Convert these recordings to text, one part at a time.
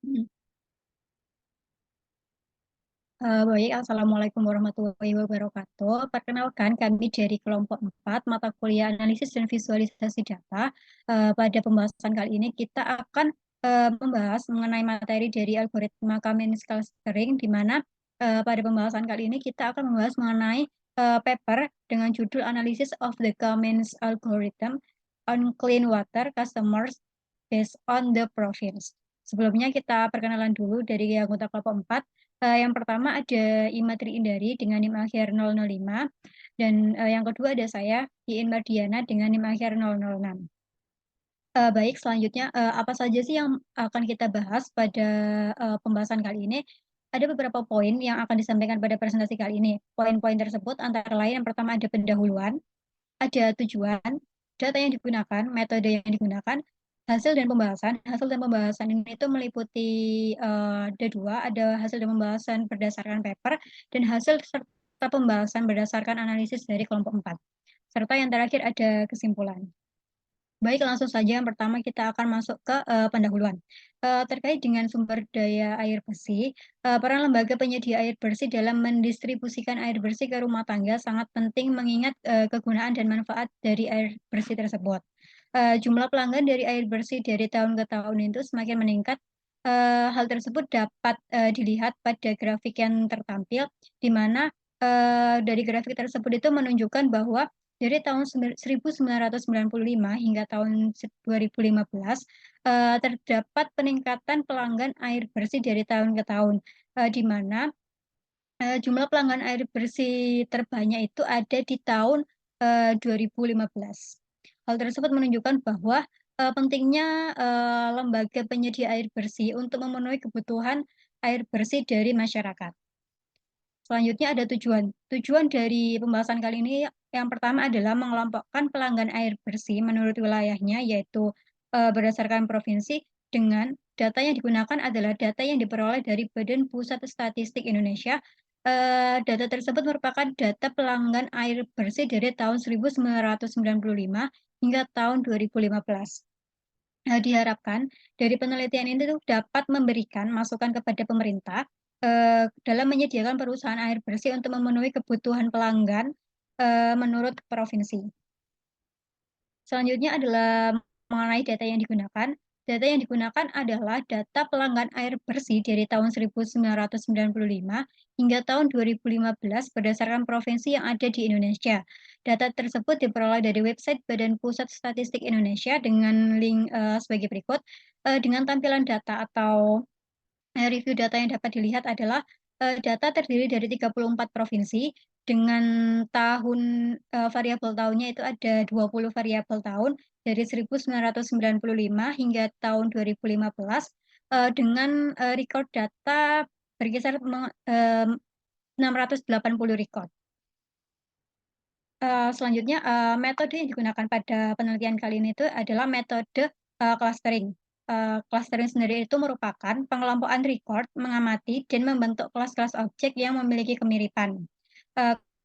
Hmm. Baik, Assalamualaikum warahmatullahi wabarakatuh. Perkenalkan, kami dari kelompok 4 mata kuliah analisis dan visualisasi data. Pada pembahasan kali ini kita akan membahas mengenai materi dari algoritma K-means clustering, di mana pada pembahasan kali ini kita akan membahas mengenai paper dengan judul Analysis of the K-means Algorithm on Clean Water Customers based on the Province. Sebelumnya kita perkenalan dulu dari anggota kelompok 4. Yang pertama ada Imatri Indari dengan NIM akhir 005, dan yang kedua ada saya, Iin Mardiana dengan NIM akhir 006. Baik, selanjutnya apa saja sih yang akan kita bahas pada pembahasan kali ini? Ada beberapa poin yang akan disampaikan pada presentasi kali ini. Poin-poin tersebut antara lain yang pertama ada pendahuluan, ada tujuan, data yang digunakan, metode yang digunakan, hasil dan pembahasan. Hasil dan pembahasan ini itu meliputi ada dua, ada hasil dan pembahasan berdasarkan paper dan hasil serta pembahasan berdasarkan analisis dari kelompok 4. Serta yang terakhir ada kesimpulan. Baik, langsung saja yang pertama kita akan masuk ke pendahuluan. Terkait dengan sumber daya air bersih, peran lembaga penyedia air bersih dalam mendistribusikan air bersih ke rumah tangga sangat penting mengingat kegunaan dan manfaat dari air bersih tersebut. Jumlah pelanggan dari air bersih dari tahun ke tahun itu semakin meningkat. Hal tersebut dapat dilihat pada grafik yang tertampil, di mana dari grafik tersebut itu menunjukkan bahwa dari tahun 1995 hingga tahun 2015, terdapat peningkatan pelanggan air bersih dari tahun ke tahun, di mana jumlah pelanggan air bersih terbanyak itu ada di tahun 2015. Hal tersebut menunjukkan bahwa pentingnya lembaga penyedia air bersih untuk memenuhi kebutuhan air bersih dari masyarakat. Selanjutnya ada tujuan. Tujuan dari pembahasan kali ini yang pertama adalah mengelompokkan pelanggan air bersih menurut wilayahnya, yaitu berdasarkan provinsi, dengan data yang digunakan adalah data yang diperoleh dari Badan Pusat Statistik Indonesia. Data tersebut merupakan data pelanggan air bersih dari tahun 1995 hingga tahun 2015. Diharapkan dari penelitian ini tuh dapat memberikan masukan kepada pemerintah dalam menyediakan perusahaan air bersih untuk memenuhi kebutuhan pelanggan menurut provinsi. Selanjutnya adalah mengenai data yang digunakan. Data yang digunakan adalah data pelanggan air bersih dari tahun 1995 hingga tahun 2015 berdasarkan provinsi yang ada di Indonesia. Data tersebut diperoleh dari website Badan Pusat Statistik Indonesia dengan link sebagai berikut. Dengan tampilan data atau review data yang dapat dilihat adalah data terdiri dari 34 provinsi dengan tahun variabel tahunnya itu ada 20 variabel tahun dari 1995 hingga tahun 2015 dengan record data berkisar 680 record. Selanjutnya metode yang digunakan pada penelitian kali ini itu adalah metode clustering. Clustering sendiri itu merupakan pengelompokan record, mengamati, dan membentuk kelas-kelas objek yang memiliki kemiripan.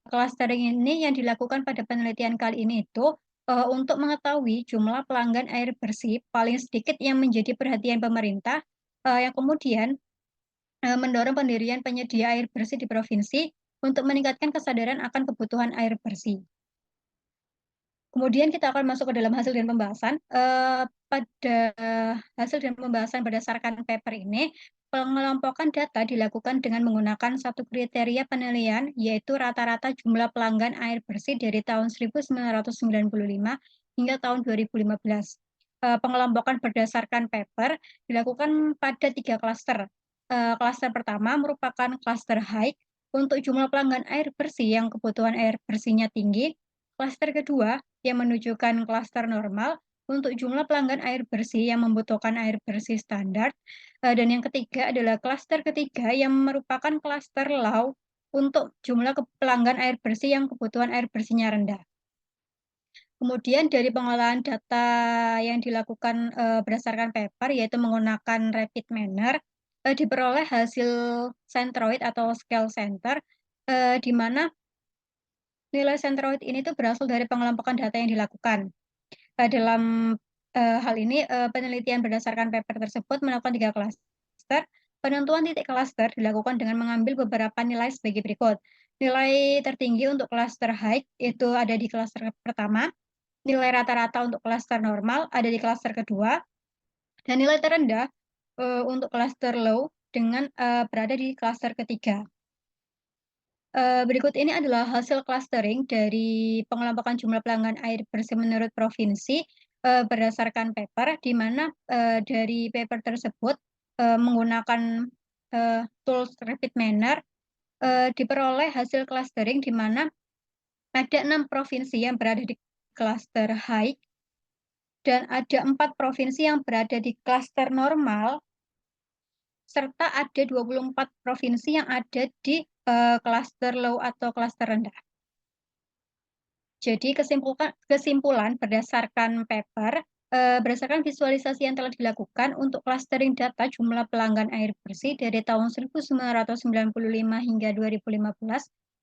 Clustering ini yang dilakukan pada penelitian kali ini itu untuk mengetahui jumlah pelanggan air bersih paling sedikit yang menjadi perhatian pemerintah, yang kemudian mendorong pendirian penyedia air bersih di provinsi untuk meningkatkan kesadaran akan kebutuhan air bersih. Kemudian kita akan masuk ke dalam hasil dan pembahasan. Pada hasil dan pembahasan berdasarkan paper ini, pengelompokan data dilakukan dengan menggunakan satu kriteria penilaian, yaitu rata-rata jumlah pelanggan air bersih dari tahun 1995 hingga tahun 2015. Pengelompokan berdasarkan paper dilakukan pada 3 klaster. Klaster pertama merupakan klaster high untuk jumlah pelanggan air bersih yang kebutuhan air bersihnya tinggi. Klaster kedua yang menunjukkan klaster normal untuk jumlah pelanggan air bersih yang membutuhkan air bersih standar. Dan yang ketiga adalah klaster ketiga yang merupakan klaster low untuk jumlah pelanggan air bersih yang kebutuhan air bersihnya rendah. Kemudian dari pengolahan data yang dilakukan berdasarkan paper, yaitu menggunakan rapid manner, diperoleh hasil centroid atau scale center, di mana nilai sentroid ini tuh berasal dari pengelompokan data yang dilakukan. Dalam hal ini, penelitian berdasarkan paper tersebut melakukan 3 klaster. klaster, penentuan titik klaster dilakukan dengan mengambil beberapa nilai sebagai berikut. Nilai tertinggi untuk klaster high itu ada di klaster pertama, nilai rata-rata untuk klaster normal ada di klaster kedua, dan nilai terendah untuk klaster low dengan berada di klaster ketiga. Berikut ini adalah hasil clustering dari pengelompokan jumlah pelanggan air bersih menurut provinsi berdasarkan paper, di mana dari paper tersebut menggunakan tools rapid manner diperoleh hasil clustering di mana ada 6 provinsi yang berada di klaster high dan ada 4 provinsi yang berada di klaster normal, serta ada 24 provinsi yang ada di klaster low atau klaster rendah. Jadi kesimpulan berdasarkan paper, berdasarkan visualisasi yang telah dilakukan untuk clustering data jumlah pelanggan air bersih dari tahun 1995 hingga 2015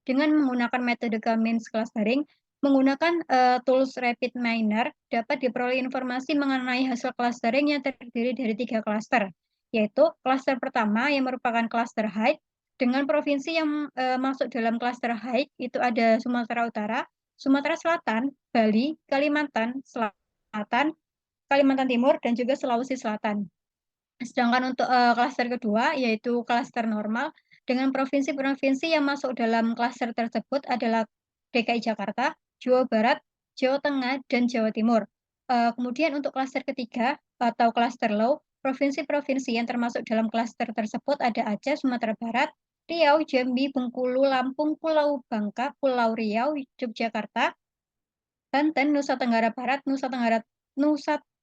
dengan menggunakan metode Cummins clustering, menggunakan tools Rapid Miner dapat diperoleh informasi mengenai hasil clustering yang terdiri dari 3 klaster, yaitu klaster pertama yang merupakan klaster high dengan provinsi yang masuk dalam klaster high itu ada Sumatera Utara, Sumatera Selatan, Bali, Kalimantan Selatan, Kalimantan Timur, dan juga Sulawesi Selatan. Sedangkan untuk klaster kedua, yaitu klaster normal, dengan provinsi-provinsi yang masuk dalam klaster tersebut adalah DKI Jakarta, Jawa Barat, Jawa Tengah, dan Jawa Timur. Kemudian untuk klaster ketiga atau klaster low, provinsi-provinsi yang termasuk dalam klaster tersebut ada Aceh, Sumatera Barat, Riau, Jambi, Bengkulu, Lampung, Pulau Bangka, Pulau Riau, Yogyakarta, Banten, Nusa Tenggara Barat, Nusa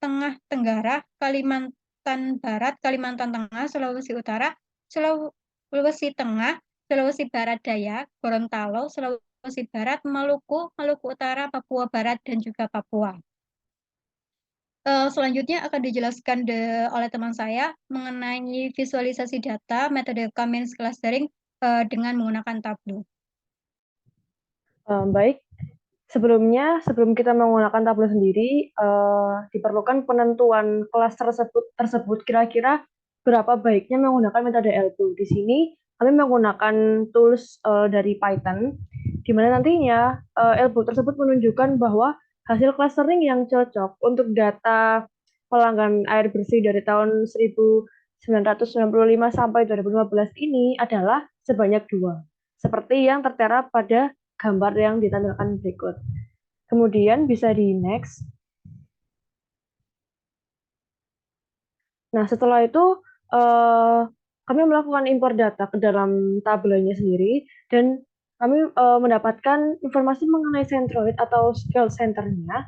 Tengah Tenggara, Kalimantan Barat, Kalimantan Tengah, Sulawesi Utara, Sulawesi Tengah, Sulawesi Barat Daya, Gorontalo, Sulawesi Barat, Maluku, Maluku Utara, Papua Barat, dan juga Papua. Selanjutnya akan dijelaskan oleh teman saya mengenai visualisasi data metode Cummins clustering dengan menggunakan Tableau. Baik, sebelum kita menggunakan Tableau sendiri, diperlukan penentuan kelas tersebut kira-kira berapa baiknya menggunakan metode L2. Di sini kami menggunakan tools dari Python, di mana nantinya L2 tersebut menunjukkan bahwa hasil clustering yang cocok untuk data pelanggan air bersih dari tahun 1995 sampai 2015 ini adalah sebanyak 2, seperti yang tertera pada gambar yang ditampilkan berikut. Kemudian bisa di next. Nah, setelah itu kami melakukan impor data ke dalam tabelnya sendiri dan kami mendapatkan informasi mengenai centroid atau scale centernya,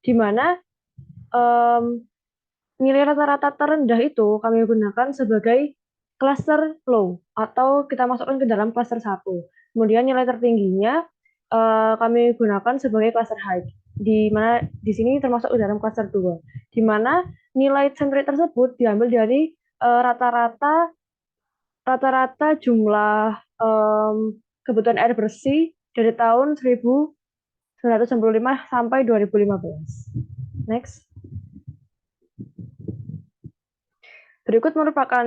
di mana nilai rata-rata terendah itu kami gunakan sebagai cluster low atau kita masukkan ke dalam cluster 1. Kemudian nilai tertingginya kami gunakan sebagai cluster high, di mana di sini termasuk ke dalam cluster 2, di mana nilai centroid tersebut diambil dari rata-rata jumlah kebutuhan air bersih dari tahun 1995 sampai 2015. Next. Berikut merupakan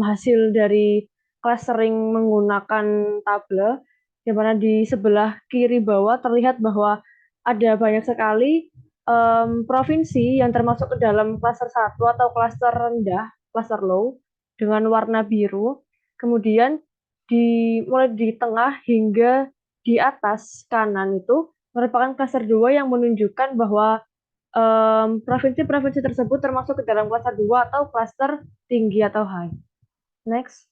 hasil dari clustering menggunakan tabel, di mana di sebelah kiri bawah terlihat bahwa ada banyak sekali provinsi yang termasuk ke dalam klaster 1 atau klaster rendah, klaster low, dengan warna biru. Kemudian mulai di tengah hingga di atas kanan itu merupakan klaster 2 yang menunjukkan bahwa provinsi-provinsi tersebut termasuk ke dalam klaster 2 atau klaster tinggi atau high. Next.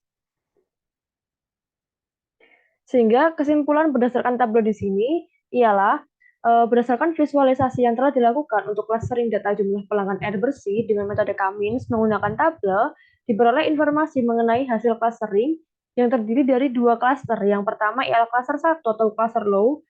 Sehingga kesimpulan berdasarkan tabel di sini ialah berdasarkan visualisasi yang telah dilakukan untuk clustering data jumlah pelanggan air bersih dengan metode Cummins menggunakan tabel, diperoleh informasi mengenai hasil clustering yang terdiri dari 2 klaster. Yang pertama ialah klaster 1 atau klaster low,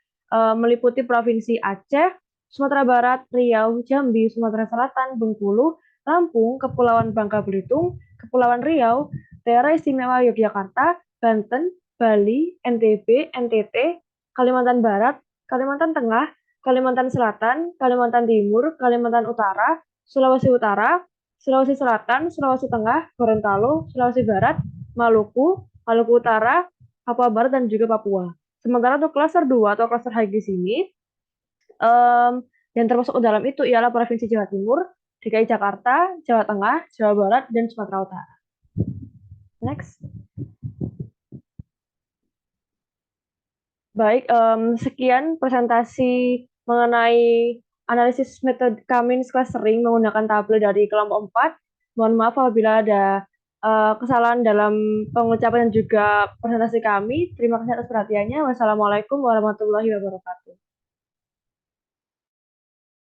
meliputi provinsi Aceh, Sumatera Barat, Riau, Jambi, Sumatera Selatan, Bengkulu, Lampung, Kepulauan Bangka Belitung, Kepulauan Riau, Daerah Istimewa Yogyakarta, Banten, Bali, NTB, NTT, Kalimantan Barat, Kalimantan Tengah, Kalimantan Selatan, Kalimantan Timur, Kalimantan Utara, Sulawesi Utara, Sulawesi Selatan, Sulawesi Tengah, Gorontalo, Sulawesi Barat, Maluku, Maluku Utara, Papua Barat, dan juga Papua. Sementara untuk klaster 2 atau klaster high di sini, em, yang termasuk ke dalam itu ialah Provinsi Jawa Timur, DKI Jakarta, Jawa Tengah, Jawa Barat, dan Sumatera Utara. Next. Baik, sekian presentasi mengenai analisis metode Cummins clustering menggunakan tabel dari kelompok 4. Mohon maaf apabila ada kesalahan dalam pengucapan dan juga presentasi kami. Terima kasih atas perhatiannya. Wassalamualaikum warahmatullahi wabarakatuh.